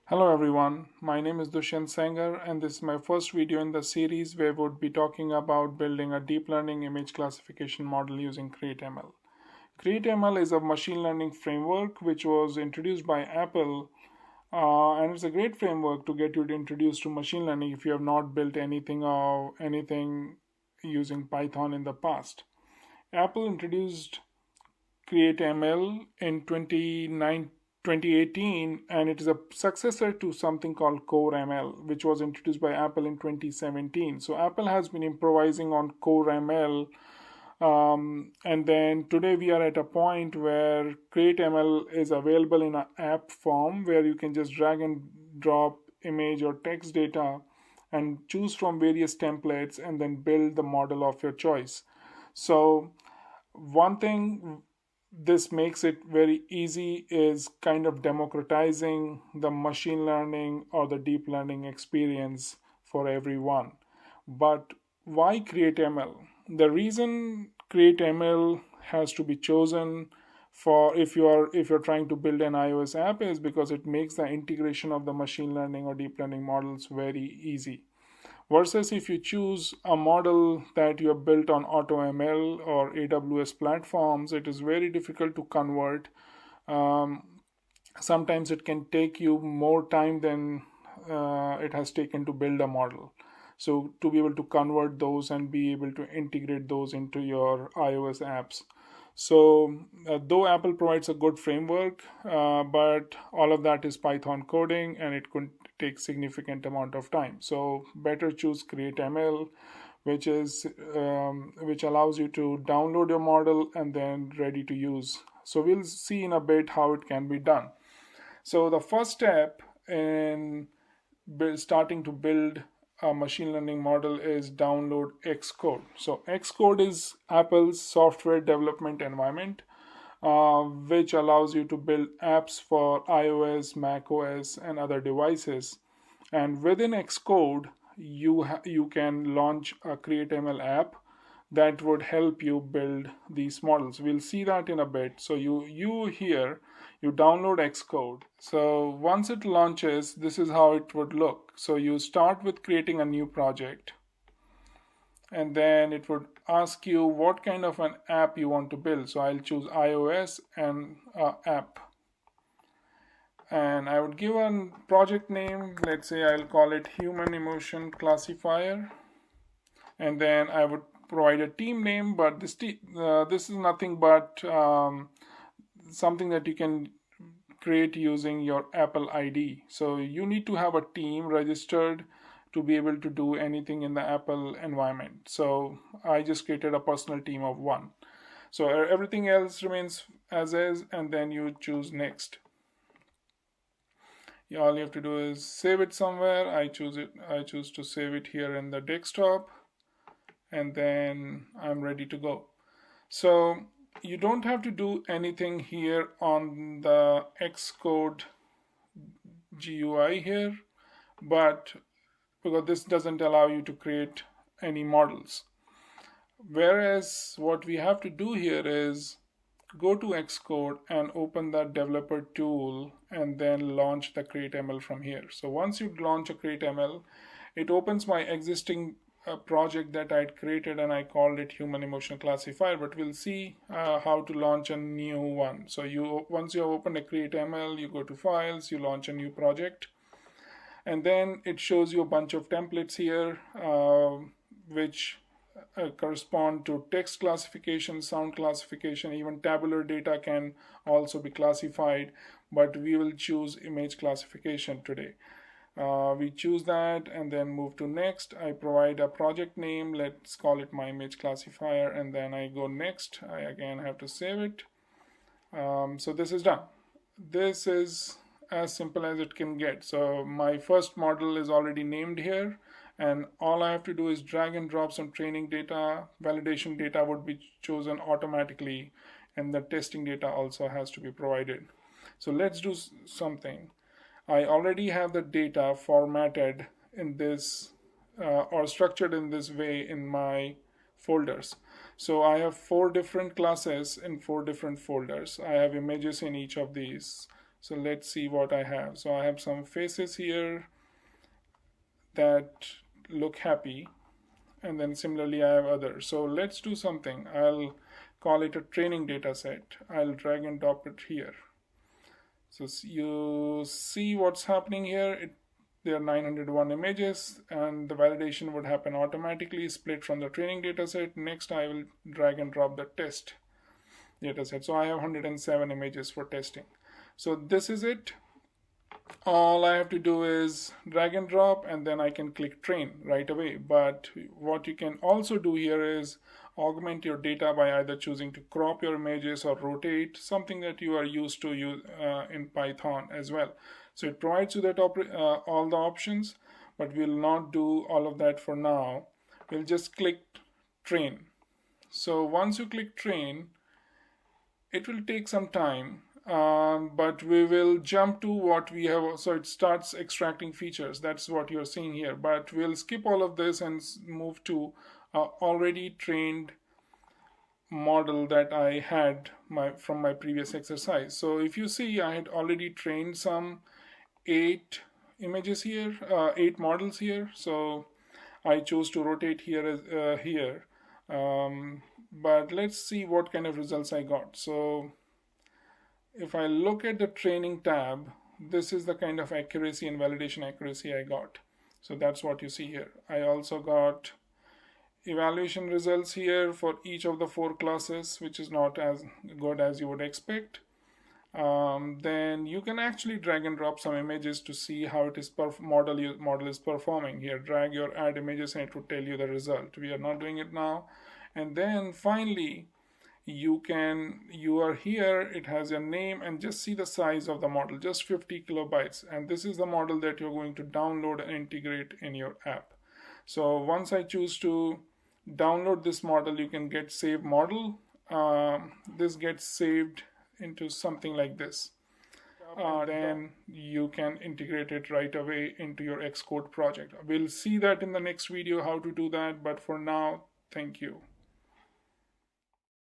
Hello everyone, my name is Dushyant Sanger and this is my first video in the series where we would be talking about building a deep learning image classification model using CreateML. CreateML is a machine learning framework which was introduced by Apple, and it's a great framework to get you introduced to machine learning if you have not built anything using Python in the past. Apple introduced CreateML in 2018, and it is a successor to something called CoreML, which was introduced by Apple in 2017. So Apple has been improvising on CoreML, and then today we are at a point where CreateML is available in an app form where you can just drag and drop image or text data and choose from various templates and then build the model of your choice. So one thing this makes it very easy is kind of democratizing the machine learning or the deep learning experience for everyone. But why CreateML? The reason CreateML has to be chosen for if you're trying to build an iOS app is because it makes the integration of the machine learning or deep learning models very easy, versus if you choose a model that you have built on AutoML or AWS platforms, it is very difficult to convert. Um, Sometimes it can take you more time than it has taken to build a model. So to be able to convert those and be able to integrate those into your iOS apps. So though Apple provides a good framework, but all of that is Python coding and it could take significant amount of time. So better choose CreateML, which allows you to download your model and then ready to use. So we'll see in a bit how it can be done. So the first step in starting to build a machine learning model is download Xcode. So Xcode is Apple's software development environment, which allows you to build apps for iOS, macOS, and other devices. And within Xcode, you can launch a CreateML app that would help you build these models. We'll see that in a bit. So you download Xcode. So once it launches, this is how it would look. So you start with creating a new project, and then it would ask you what kind of an app you want to build. So I'll choose iOS and app, and I would give a project name. Let's say I'll call it Human Emotion Classifier, and then I would provide a team name, but this is nothing but something that you can create using your Apple ID. So you need to have a team registered to be able to do anything in the Apple environment. So I just created a personal team of one. So everything else remains as is, and then you choose next. All you have to do is save it somewhere. I choose to save it here in the desktop, and then I'm ready to go. So you don't have to do anything here on the Xcode GUI here, but because this doesn't allow you to create any models. Whereas what we have to do here is go to Xcode and open that developer tool and then launch the CreateML from here. So once you launch a CreateML, it opens my existing project that I'd created, and I called it Human Emotion Classifier, but we'll see how to launch a new one. So once you open a CreateML, you go to files, you launch a new project, and then it shows you a bunch of templates here which correspond to text classification, sound classification, even tabular data can also be classified, but we will choose image classification today. We choose that and then move to next. I provide a project name, let's call it my image classifier, and then I go next. I again have to save it. So this is done. This is as simple as it can get. So my first model is already named here, and all I have to do is drag and drop some training data. Validation data would be chosen automatically, and the testing data also has to be provided. So let's do something. I already have the data formatted in this or structured in this way in my folders. So I have 4 different classes in 4 different folders. I have images in each of these. So let's see what I have. So I have some faces here that look happy, and then similarly I have others. So let's do something. I'll call it a training data set. I'll drag and drop it here. So you see what's happening here. There are 901 images, and the validation would happen automatically, split from the training data set. Next I will drag and drop the test data set. So I have 107 images for testing. So this is it. All I have to do is drag and drop, and then I can click train right away. But what you can also do here is augment your data by either choosing to crop your images or rotate, something that you are used to use in Python as well. So it provides you that all the options, but we'll not do all of that for now. We'll just click train. So once you click train, it will take some time, but we will jump to what we have. So it starts extracting features. That's what you're seeing here, but we'll skip all of this and move to already trained model that I had from my previous exercise. So if you see, I had already trained some 8 images here, 8 models here. So I chose to rotate here. But let's see what kind of results I got. So if I look at the training tab, this is the kind of accuracy and validation accuracy I got. So that's what you see here. I also got evaluation results here for each of the 4 classes, which is not as good as you would expect. Then you can actually drag and drop some images to see how it is model is performing. Here, drag your add images and it will tell you the result. We are not doing it now. And then finally, you are here, it has your name, and just see the size of the model, just 50 kilobytes. And this is the model that you're going to download and integrate in your app. So once I choose to download this model, you can get save model. This gets saved into something like this. Then you can integrate it right away into your Xcode project. We'll see that in the next video how to do that, but for now, thank you.